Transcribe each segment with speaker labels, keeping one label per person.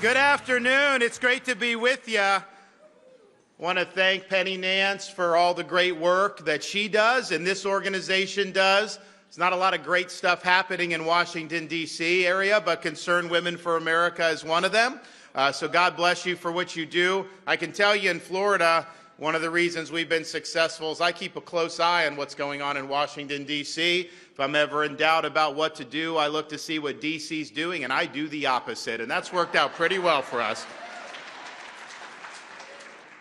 Speaker 1: Good afternoon. It's great to be with you. I want to thank Penny Nance for all the great work that she does and this organization does. There's not a lot of great stuff happening in Washington, D.C. area, but Concerned Women for America is one of them. So God bless you for what you do. I can tell you in Florida, one of the reasons we've been successful is I keep a close eye on what's going on in Washington, D.C. If I'm ever in doubt about what to do, I look to see what D.C.'s doing, and I do the opposite, and that's worked out pretty well for us.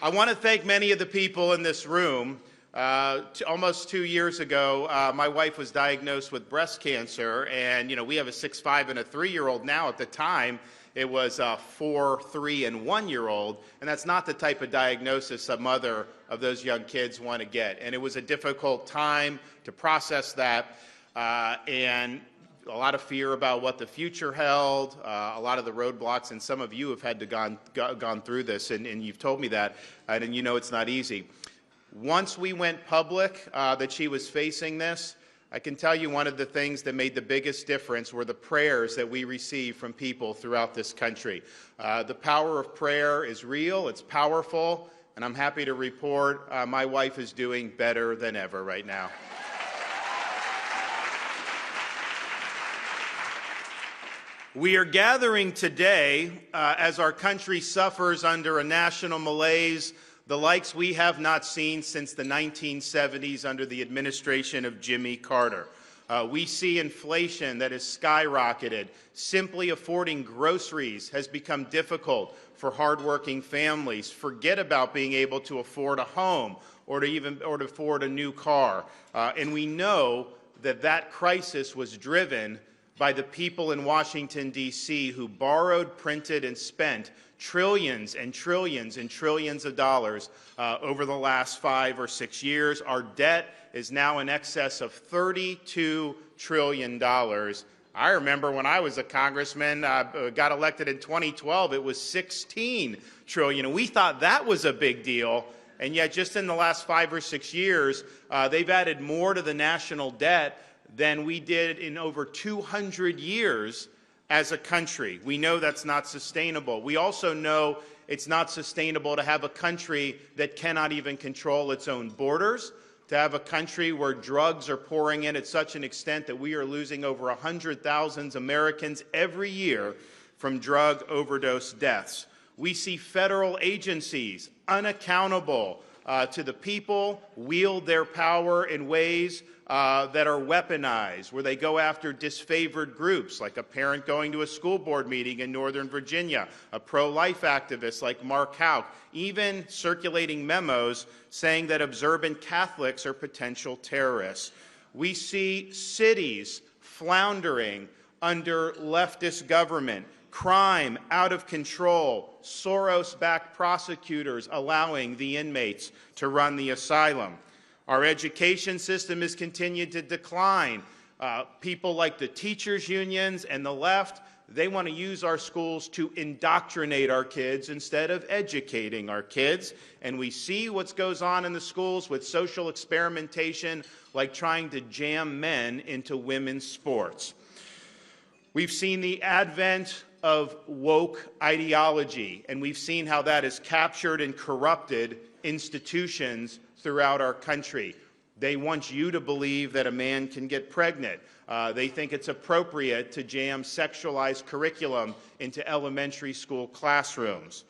Speaker 1: I want to thank many of the people in this room. Almost 2 years ago, my wife was diagnosed with breast cancer, and we have a 6'5" and a 3-year-old now. At the time, it was a 4, 3, and 1-year-old, and that's not the type of diagnosis a mother of those young kids want to get. And it was a difficult time to process that, and a lot of fear about what the future held, a lot of the roadblocks, and some of you have had to gone through this, and you've told me that, and you know it's not easy. Once we went public that she was facing this, I can tell you one of the things that made the biggest difference were the prayers that we received from people throughout this country. The power of prayer is real, it's powerful, and I'm happy to report my wife is doing better than ever right now. We are gathering today as our country suffers under a national malaise, the likes we have not seen since the 1970s under the administration of Jimmy Carter. We see inflation that has skyrocketed. Simply affording groceries has become difficult for hardworking families. Forget about being able to afford a home or to afford a new car. And we know that that crisis was driven by the people in Washington, D.C. who borrowed, printed, and spent trillions and trillions and trillions of dollars over the last 5 or 6 years. Our debt is now in excess of $32 trillion. I remember when I was a congressman, got elected in 2012, it was $16 trillion. And we thought that was a big deal. And yet just in the last 5 or 6 years, they've added more to the national debt than we did in over 200 years as a country. We know that's not sustainable. We also know it's not sustainable to have a country that cannot even control its own borders, to have a country where drugs are pouring in at such an extent that we are losing over 100,000 Americans every year from drug overdose deaths. We see federal agencies unaccountable to the people, wield their power in ways that are weaponized, where they go after disfavored groups, like a parent going to a school board meeting in Northern Virginia, a pro-life activist like Mark Houck, even circulating memos saying that observant Catholics are potential terrorists. We see cities floundering under leftist government, crime out of control, Soros-backed prosecutors allowing the inmates to run the asylum. Our education system has continued to decline. People like the teachers' unions and the left, they want to use our schools to indoctrinate our kids instead of educating our kids. And we see what goes on in the schools with social experimentation, like trying to jam men into women's sports. We've seen the advent of woke ideology, and we've seen how that has captured and corrupted institutions throughout our country. They want you to believe that a man can get pregnant. They think it's appropriate to jam sexualized curriculum into elementary school classrooms.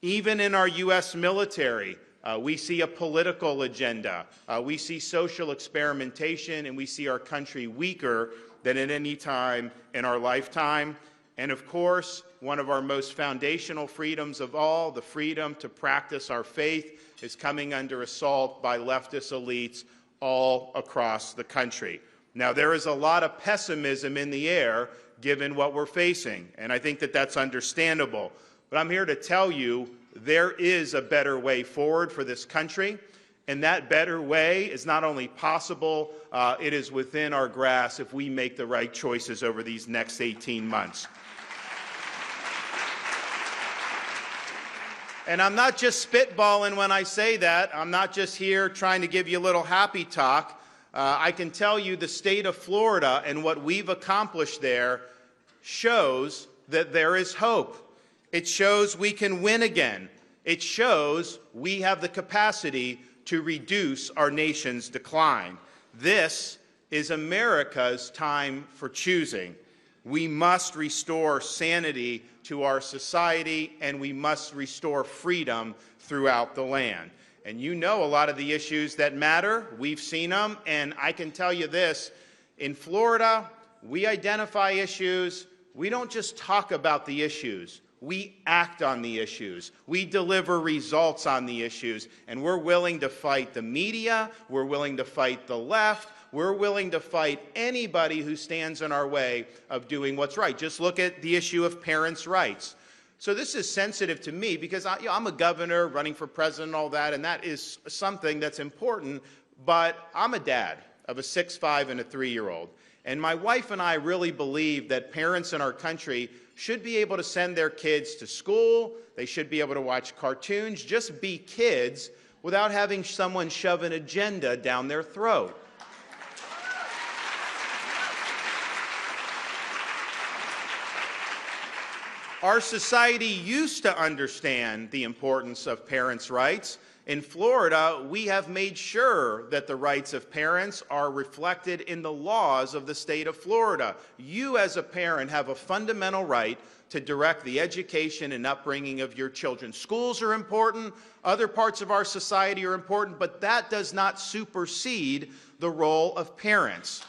Speaker 1: Even in our U.S. military, we see a political agenda. We see social experimentation, and we see our country weaker than at any time in our lifetime. And of course, one of our most foundational freedoms of all, the freedom to practice our faith, is coming under assault by leftist elites all across the country. Now, there is a lot of pessimism in the air given what we're facing, and I think that that's understandable. But I'm here to tell you there is a better way forward for this country, and that better way is not only possible, it is within our grasp if we make the right choices over these next 18 months. And I'm not just spitballing when I say that. I'm not just here trying to give you a little happy talk. I can tell you the state of Florida and what we've accomplished there shows that there is hope. It shows we can win again. It shows we have the capacity to reduce our nation's decline. This is America's time for choosing. We must restore sanity to our society, and we must restore freedom throughout the land. And you know a lot of the issues that matter. We've seen them, and I can tell you this. In Florida, we identify issues. We don't just talk about the issues. We act on the issues. We deliver results on the issues. And we're willing to fight the media. We're willing to fight the left. We're willing to fight anybody who stands in our way of doing what's right. Just look at the issue of parents' rights. So this is sensitive to me because I'm a governor running for president and all that, and that is something that's important, but I'm a dad of a 6'5" and a 3-year-old. And my wife and I really believe that parents in our country should be able to send their kids to school, they should be able to watch cartoons, just be kids without having someone shove an agenda down their throat. Our society used to understand the importance of parents' rights. In Florida, we have made sure that the rights of parents are reflected in the laws of the state of Florida. You, as a parent, have a fundamental right to direct the education and upbringing of your children. Schools are important, other parts of our society are important, but that does not supersede the role of parents.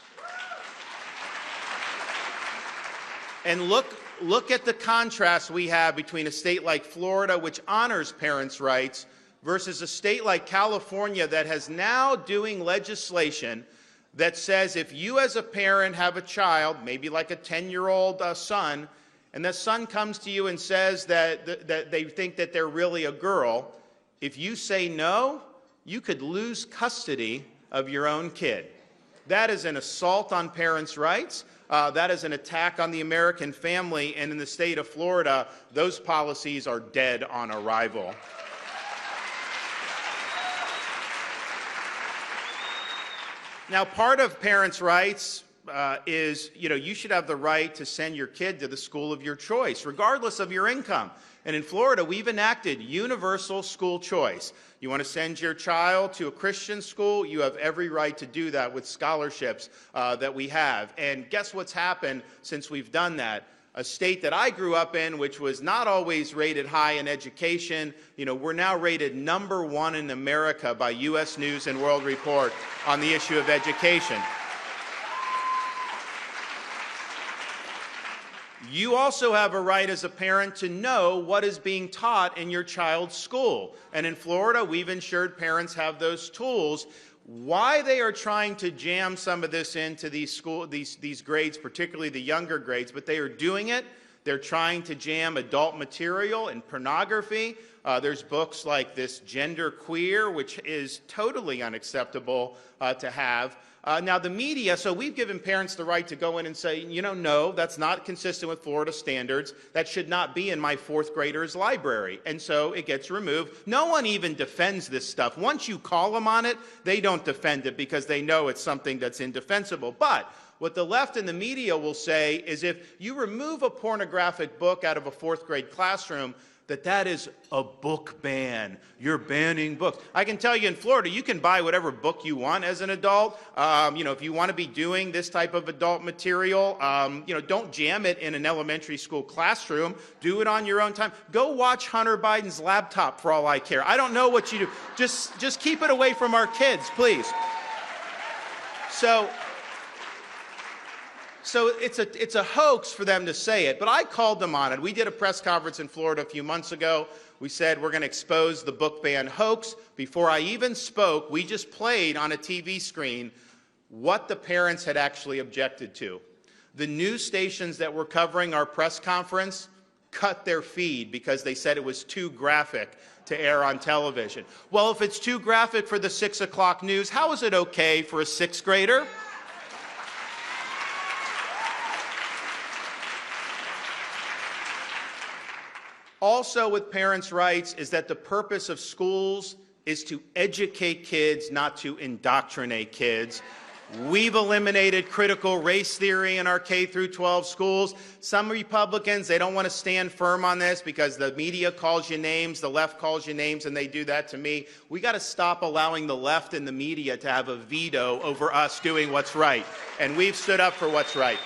Speaker 1: And look at the contrast we have between a state like Florida, which honors parents' rights, versus a state like California that has now doing legislation that says if you as a parent have a child, maybe like a 10-year-old son, and the son comes to you and says that they think that they're really a girl, if you say no, you could lose custody of your own kid. That is an assault on parents' rights. That is an attack on the American family, and in the state of Florida, those policies are dead on arrival. Now, part of parents' rights is, you should have the right to send your kid to the school of your choice, regardless of your income. And in Florida, we've enacted universal school choice. You want to send your child to a Christian school, you have every right to do that with scholarships that we have. And guess what's happened since we've done that? A state that I grew up in, which was not always rated high in education, we're now rated #1 in America by U.S. News and World Report on the issue of education. You also have a right as a parent to know what is being taught in your child's school. And in Florida, we've ensured parents have those tools. Why they are trying to jam some of this into these grades, particularly the younger grades, but they are doing it. They're trying to jam adult material and pornography. There's books like this Gender Queer, which is totally unacceptable to have. Now, the media, so we've given parents the right to go in and say, no, that's not consistent with Florida standards. That should not be in my 4th grader's library. And so it gets removed. No one even defends this stuff. Once you call them on it, they don't defend it because they know it's something that's indefensible. But what the left and the media will say is if you remove a pornographic book out of a 4th grade classroom, that is a book ban. You're banning books. I can tell you in Florida, you can buy whatever book you want as an adult. If you want to be doing this type of adult material, don't jam it in an elementary school classroom. Do it on your own time. Go watch Hunter Biden's laptop for all I care. I don't know what you do. Just keep it away from our kids, please. So it's a hoax for them to say it, but I called them on it. We did a press conference in Florida a few months ago. We said we're going to expose the book ban hoax. Before I even spoke, we just played on a TV screen what the parents had actually objected to. The news stations that were covering our press conference cut their feed because they said it was too graphic to air on television. Well, if it's too graphic for the 6 o'clock news, how is it okay for a 6th grader? Also with parents' rights is that the purpose of schools is to educate kids, not to indoctrinate kids. We've eliminated critical race theory in our K through 12 schools. Some Republicans, they don't want to stand firm on this because the media calls you names, the left calls you names, and they do that to me. We got to stop allowing the left and the media to have a veto over us doing what's right. And we've stood up for what's right.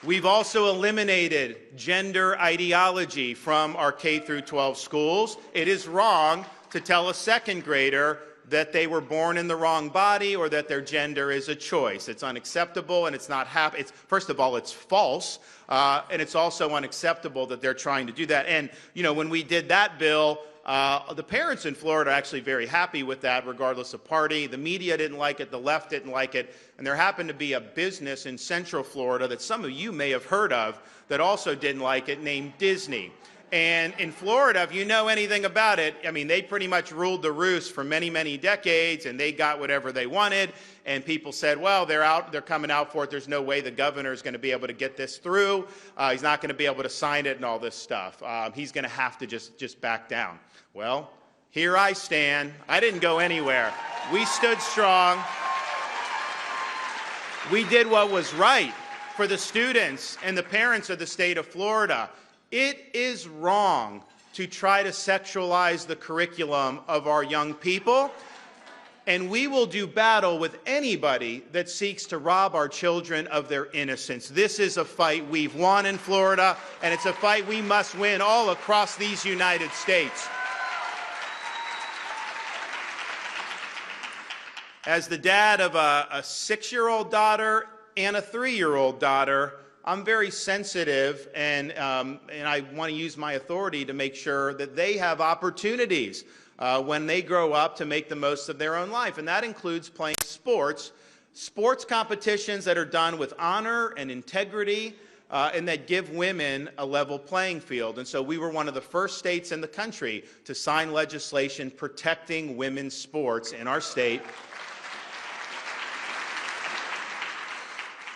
Speaker 1: We've also eliminated gender ideology from our K through 12 schools. It is wrong to tell a second grader that they were born in the wrong body or that their gender is a choice. It's unacceptable, and it's not first of all, it's false, and it's also unacceptable that they're trying to do that. And, you know, when we did that bill, the parents in Florida are actually very happy with that, regardless of party. The media didn't like it, the left didn't like it, and there happened to be a business in Central Florida that some of you may have heard of that also didn't like it, named Disney. And in Florida, if you know anything about it, I mean, they pretty much ruled the roost for many, many decades, and they got whatever they wanted. And people said, well, they're coming out for it. There's no way the governor is going to be able to get this through. He's not going to be able to sign it and all this stuff. He's going to have to just back down. Well, here I stand. I didn't go anywhere. We stood strong. We did what was right for the students and the parents of the state of Florida. It is wrong to try to sexualize the curriculum of our young people, and we will do battle with anybody that seeks to rob our children of their innocence. This is a fight we've won in Florida, and it's a fight we must win all across these United States. As the dad of a 6-year-old daughter and a 3-year-old daughter, I'm very sensitive, and I want to use my authority to make sure that they have opportunities when they grow up to make the most of their own life. And that includes playing sports competitions that are done with honor and integrity, and that give women a level playing field. And so we were one of the first states in the country to sign legislation protecting women's sports in our state.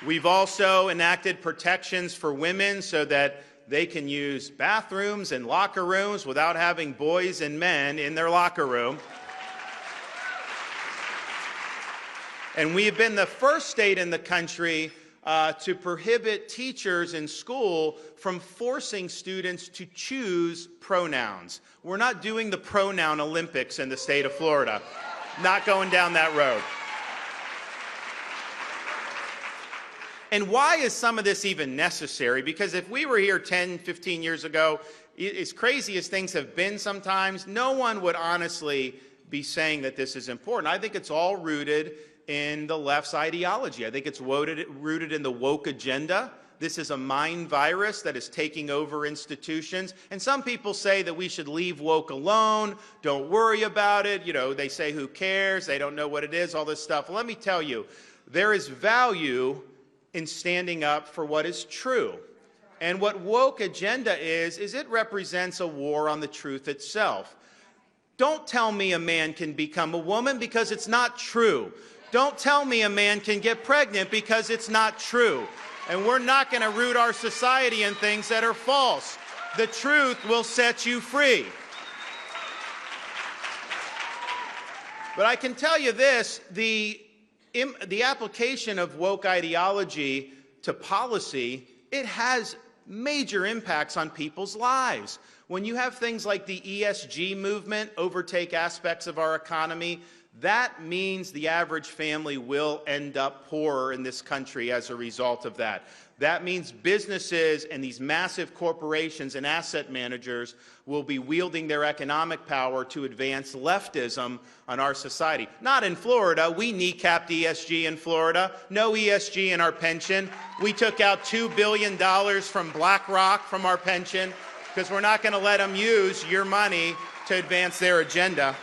Speaker 1: We've also enacted protections for women so that they can use bathrooms and locker rooms without having boys and men in their locker room. And we have been the first state in the country to prohibit teachers in school from forcing students to choose pronouns. We're not doing the pronoun Olympics in the state of Florida. Not going down that road. And why is some of this even necessary? Because if we were here 10, 15 years ago, as crazy as things have been sometimes, no one would honestly be saying that this is important. I think it's all rooted in the left's ideology. I think it's rooted in the woke agenda. This is a mind virus that is taking over institutions. And some people say that we should leave woke alone, don't worry about it. You know, they say, who cares? They don't know what it is, all this stuff. Well, let me tell you, there is value in standing up for what is true. And what woke agenda is it represents a war on the truth itself. Don't tell me a man can become a woman because it's not true. Don't tell me a man can get pregnant because it's not true. And we're not going to root our society in things that are false. The truth will set you free. But I can tell you this, the application of woke ideology to policy, it has major impacts on people's lives. When you have things like the ESG movement overtake aspects of our economy, that means the average family will end up poorer in this country as a result of that. That means businesses and these massive corporations and asset managers will be wielding their economic power to advance leftism on our society. Not in Florida. We kneecapped ESG in Florida. No ESG in our pension. We took out $2 billion from BlackRock from our pension because we're not going to let them use your money to advance their agenda.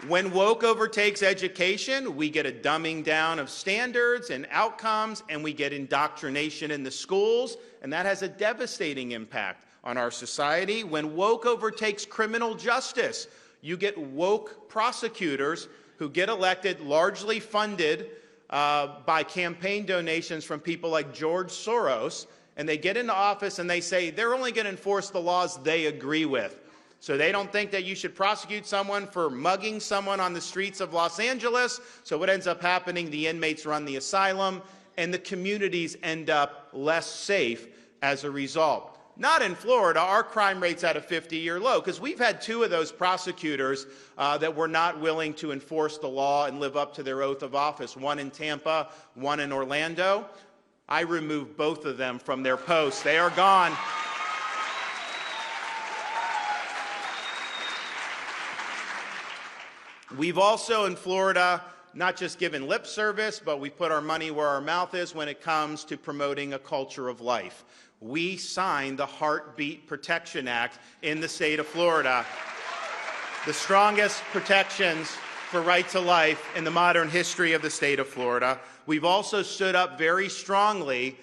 Speaker 1: When woke overtakes education, we get a dumbing down of standards and outcomes, and we get indoctrination in the schools, and that has a devastating impact on our society. When woke overtakes criminal justice, you get woke prosecutors who get elected largely funded by campaign donations from people like George Soros, and they get into office and they say they're only going to enforce the laws they agree with. So they don't think that you should prosecute someone for mugging someone on the streets of Los Angeles. So what ends up happening, the inmates run the asylum, and the communities end up less safe as a result. Not in Florida. Our crime rate's at a 50-year low, because we've had two of those prosecutors that were not willing to enforce the law and live up to their oath of office, one in Tampa, one in Orlando. I removed both of them from their posts. They are gone. We've also, in Florida, not just given lip service, but we put our money where our mouth is when it comes to promoting a culture of life. We signed the Heartbeat Protection Act in the state of Florida, the strongest protections for right to life in the modern history of the state of Florida. We've also stood up very strongly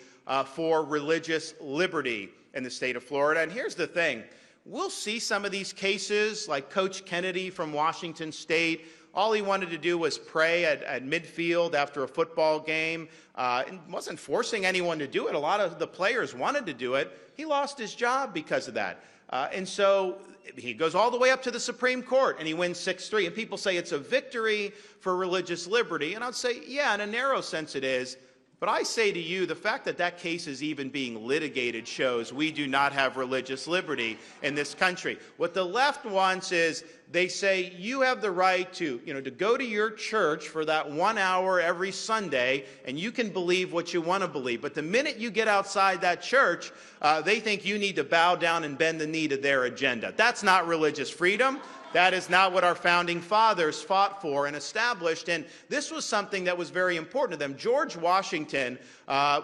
Speaker 1: for religious liberty in the state of Florida. And here's the thing. We'll see some of these cases, like Coach Kennedy from Washington State. All he wanted to do was pray at midfield after a football game, and wasn't forcing anyone to do it. A lot of the players wanted to do it. He lost his job because of that. And so he goes all the way up to the Supreme Court, and he wins 6-3. And people say it's a victory for religious liberty. And I'd say, yeah, in a narrow sense it is. But I say to you, the fact that that case is even being litigated shows we do not have religious liberty in this country. What the left wants is, they say you have the right to go to your church for that 1 hour every Sunday, and you can believe what you want to believe. But the minute you get outside that church, they think you need to bow down and bend the knee to their agenda. That's not religious freedom. That is not what our founding fathers fought for and established. And this was something that was very important to them. George Washington,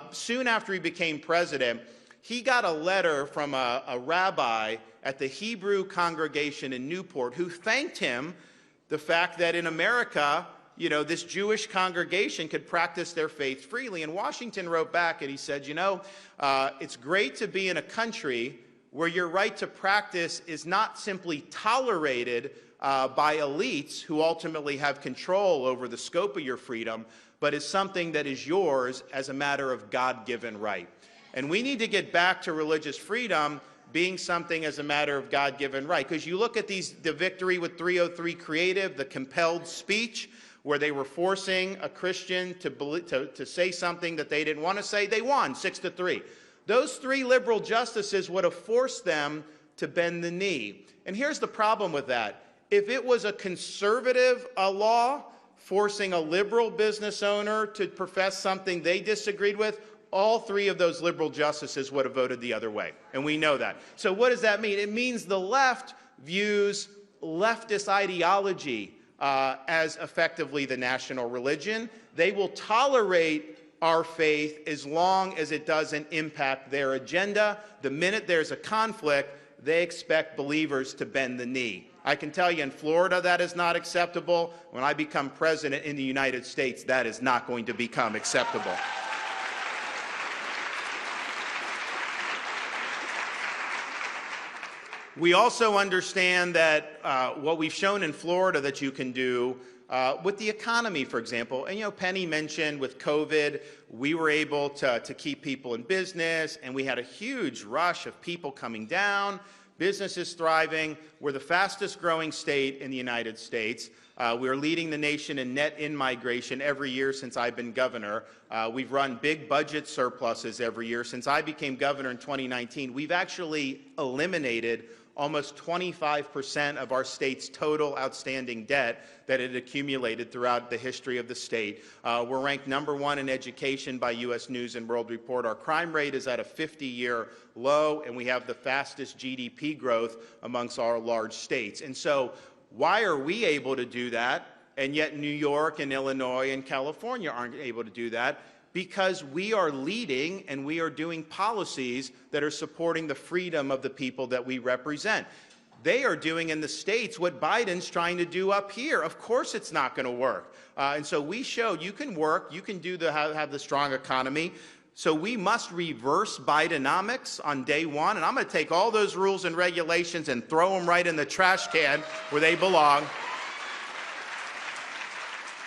Speaker 1: soon after he became president, he got a letter from a rabbi at the Hebrew congregation in Newport who thanked him the fact that in America, this Jewish congregation could practice their faith freely. And Washington wrote back and he said, it's great to be in a country where your right to practice is not simply tolerated by elites who ultimately have control over the scope of your freedom, but is something that is yours as a matter of God-given right. And we need to get back to religious freedom being something as a matter of God-given right. Because you look at the victory with 303 Creative, the compelled speech, where they were forcing a Christian to say something that they didn't want to say, they won 6-3. Those three liberal justices would have forced them to bend the knee. And here's the problem with that. If it was a conservative law forcing a liberal business owner to profess something they disagreed with, all three of those liberal justices would have voted the other way. And we know that. So what does that mean? It means the left views leftist ideology as effectively the national religion. They will tolerate our faith as long as it doesn't impact their agenda. The minute there's a conflict, they expect believers to bend the knee. I can tell you in Florida that is not acceptable. When I become president in the United States, that is not going to become acceptable. We also understand that what we've shown in Florida that you can do with the economy, for example, and Penny mentioned with COVID, we were able to keep people in business, and we had a huge rush of people coming down, businesses thriving. We're the fastest growing state in the United States. We're leading the nation in net in-migration every year since I've been governor. We've run big budget surpluses every year. Since I became governor in 2019, we've actually eliminated almost 25% of our state's total outstanding debt that had accumulated throughout the history of the state. We're ranked #1 in education by U.S. News and World Report. Our crime rate is at a 50-year low, and we have the fastest GDP growth amongst our large states. And so why are we able to do that, and yet New York and Illinois and California aren't able to do that? Because we are leading and we are doing policies that are supporting the freedom of the people that we represent. They are doing in the states what Biden's trying to do up here. Of course it's not going to work. And so we showed you can work, you can have the strong economy. So we must reverse Bidenomics on day one. And I'm going to take all those rules and regulations and throw them right in the trash can where they belong.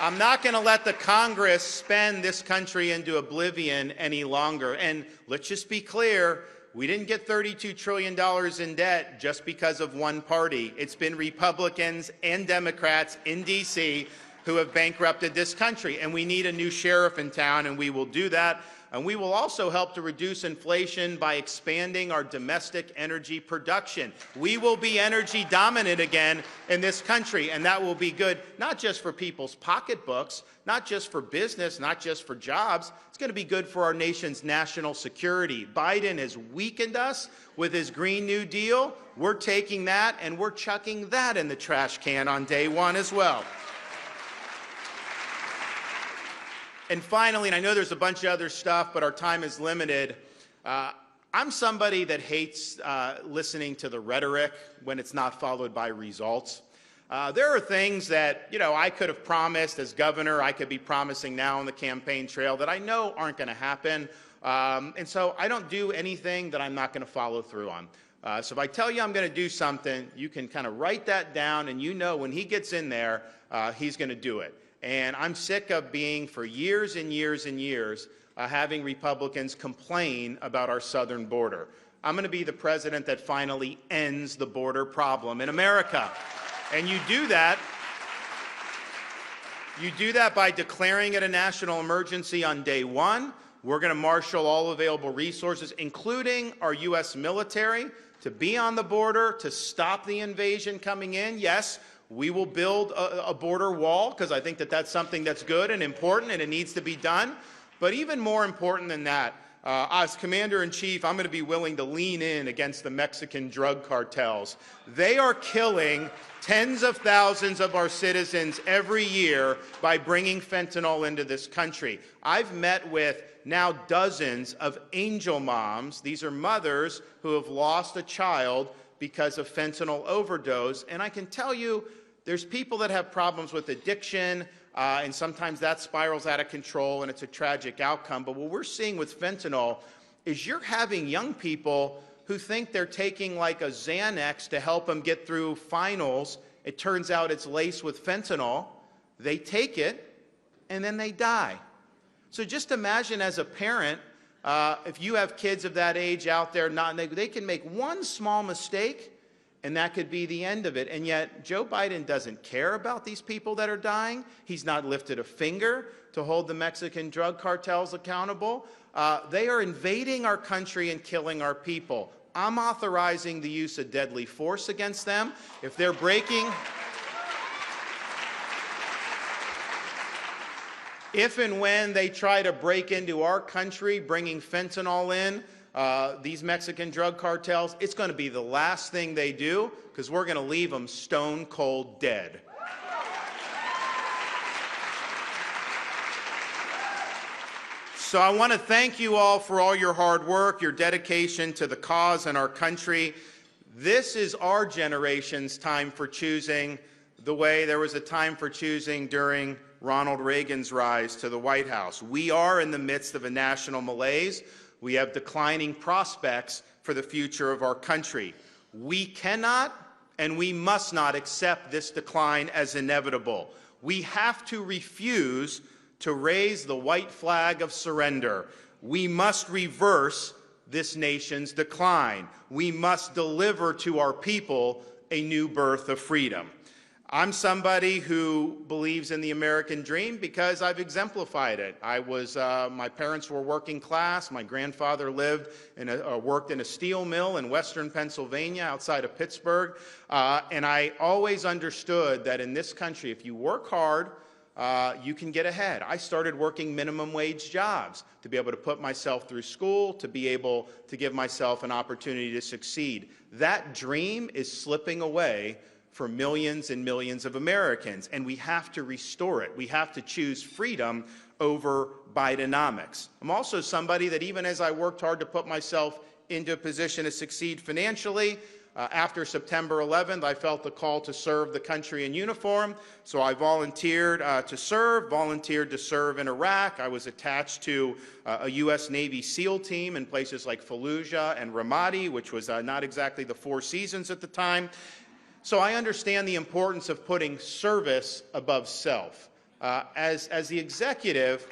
Speaker 1: I'm not going to let the Congress spend this country into oblivion any longer. And let's just be clear, we didn't get $32 trillion in debt just because of one party. It's been Republicans and Democrats in D.C. who have bankrupted this country, and we need a new sheriff in town, and we will do that. And we will also help to reduce inflation by expanding our domestic energy production. We will be energy dominant again in this country, and that will be good not just for people's pocketbooks, not just for business, not just for jobs. It's going to be good for our nation's national security. Biden has weakened us with his Green New Deal. We're taking that and we're chucking that in the trash can on day one as well. And finally, and I know there's a bunch of other stuff, but our time is limited, I'm somebody that hates listening to the rhetoric when it's not followed by results. There are things that, I could have promised as governor, I could be promising now on the campaign trail that I know aren't going to happen. And so I don't do anything that I'm not going to follow through on. So if I tell you I'm going to do something, you can kind of write that down, and when he gets in there, he's going to do it. And I'm sick of being, for years and years and years, having Republicans complain about our southern border. I'm going to be the president that finally ends the border problem in America. And you do that by declaring it a national emergency on day one. We're going to marshal all available resources, including our U.S. military, to be on the border, to stop the invasion coming in. Yes, we will build a border wall, because I think that that's something that's good and important, and it needs to be done. But even more important than that, as Commander-in-Chief, I'm going to be willing to lean in against the Mexican drug cartels. They are killing tens of thousands of our citizens every year by bringing fentanyl into this country. I've met with now dozens of angel moms. These are mothers who have lost a child because of fentanyl overdose. And I can tell you, there's people that have problems with addiction, and sometimes that spirals out of control and it's a tragic outcome. But what we're seeing with fentanyl is you're having young people who think they're taking like a Xanax to help them get through finals. It turns out it's laced with fentanyl. They take it, and then they die. So just imagine as a parent, if you have kids of that age out there, they can make one small mistake, and that could be the end of it. And yet, Joe Biden doesn't care about these people that are dying. He's not lifted a finger to hold the Mexican drug cartels accountable. They are invading our country and killing our people. I'm authorizing the use of deadly force against them. If they're breaking... If and when they try to break into our country, bringing fentanyl in, these Mexican drug cartels, it's going to be the last thing they do, because we're going to leave them stone cold dead. So I want to thank you all for all your hard work, your dedication to the cause and our country. This is our generation's time for choosing, the way there was a time for choosing during Ronald Reagan's rise to the White House. We are in the midst of a national malaise. We have declining prospects for the future of our country. We cannot and we must not accept this decline as inevitable. We have to refuse to raise the white flag of surrender. We must reverse this nation's decline. We must deliver to our people a new birth of freedom. I'm somebody who believes in the American dream because I've exemplified it. My parents were working class. My grandfather worked in a steel mill in western Pennsylvania outside of Pittsburgh. And I always understood that in this country, if you work hard, you can get ahead. I started working minimum wage jobs to be able to put myself through school, to be able to give myself an opportunity to succeed. That dream is slipping away for millions and millions of Americans, and we have to restore it. We have to choose freedom over Bidenomics. I'm also somebody that, even as I worked hard to put myself into a position to succeed financially, after September 11th, I felt the call to serve the country in uniform, so I volunteered to serve in Iraq. I was attached to a U.S. Navy SEAL team in places like Fallujah and Ramadi, which was not exactly the Four Seasons at the time. So I understand the importance of putting service above self. As the executive,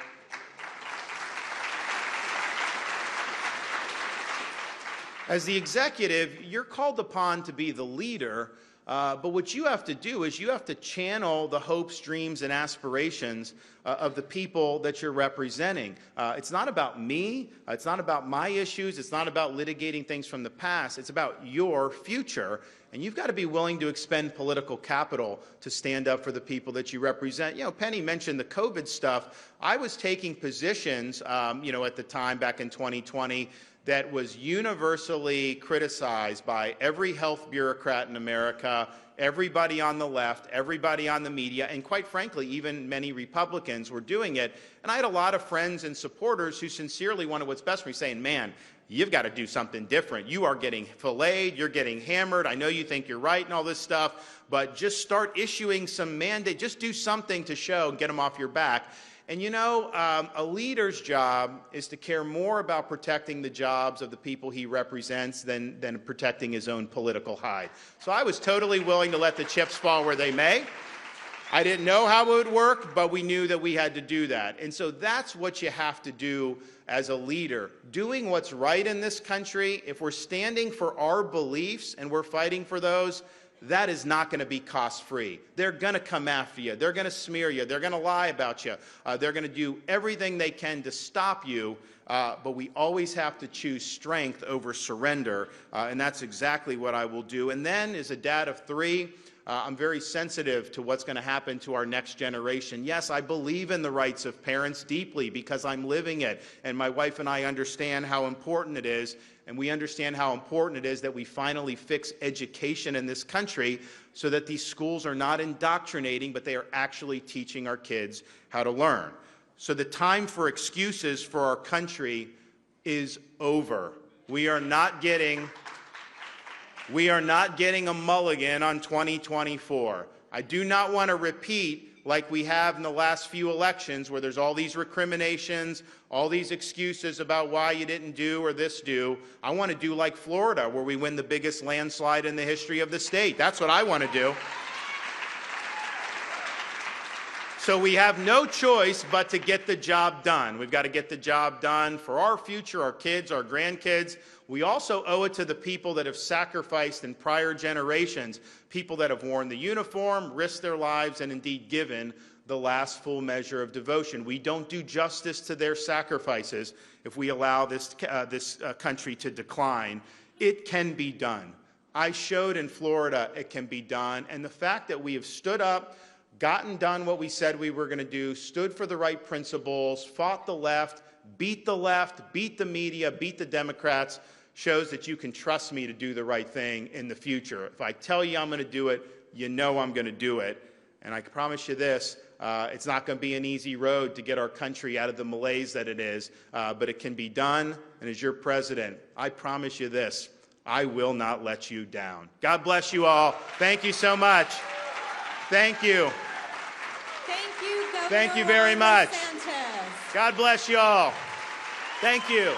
Speaker 1: As the executive, you're called upon to be the leader, but what you have to do is you have to channel the hopes, dreams, and aspirations of the people that you're representing. It's not about me. It's not about my issues. It's not about litigating things from the past. It's about your future. And you've got to be willing to expend political capital to stand up for the people that you represent. You know, Penny mentioned the COVID stuff. I was taking positions, at the time back in 2020 that was universally criticized by every health bureaucrat in America, everybody on the left, everybody on the media, and quite frankly, even many Republicans were doing it. And I had a lot of friends and supporters who sincerely wanted what's best for me, saying, man, you've got to do something different. You are getting filleted, you're getting hammered. I know you think you're right and all this stuff, but just start issuing some mandate. Just do something to show and get them off your back. And a leader's job is to care more about protecting the jobs of the people he represents than protecting his own political hide. So I was totally willing to let the chips fall where they may. I didn't know how it would work, but we knew that we had to do that. And so that's what you have to do as a leader. Doing what's right in this country, if we're standing for our beliefs and we're fighting for those, that is not going to be cost-free. They're going to come after you. They're going to smear you. They're going to lie about you. They're going to do everything they can to stop you, but we always have to choose strength over surrender, and that's exactly what I will do. And then, as a dad of 3, I'm very sensitive to what's going to happen to our next generation. Yes, I believe in the rights of parents deeply because I'm living it, and my wife and I understand how important it is, and we understand how important it is that we finally fix education in this country so that these schools are not indoctrinating, but they are actually teaching our kids how to learn. So the time for excuses for our country is over. We are not getting a mulligan on 2024. I do not want to repeat like we have in the last few elections where there's all these recriminations, all these excuses about why you didn't do or this do. I want to do like Florida, where we win the biggest landslide in the history of the state. That's what I want to do. So we have no choice but to get the job done. We've got to get the job done for our future, our kids, our grandkids. We also owe it to the people that have sacrificed in prior generations, people that have worn the uniform, risked their lives, and indeed given the last full measure of devotion. We don't do justice to their sacrifices if we allow this country to decline. It can be done. I showed in Florida it can be done, and the fact that we have stood up, gotten done what we said we were going to do, stood for the right principles, fought the left, beat the media, beat the Democrats, shows that you can trust me to do the right thing in the future. If I tell you I'm going to do it, you know I'm going to do it. And I can promise you this, it's not going to be an easy road to get our country out of the malaise that it is, but it can be done. And as your president, I promise you this, I will not let you down. God bless you all. Thank you so much. Thank you.
Speaker 2: Thank you, Governor
Speaker 1: Thank you very much.
Speaker 2: DeSantis.
Speaker 1: God bless you all. Thank you.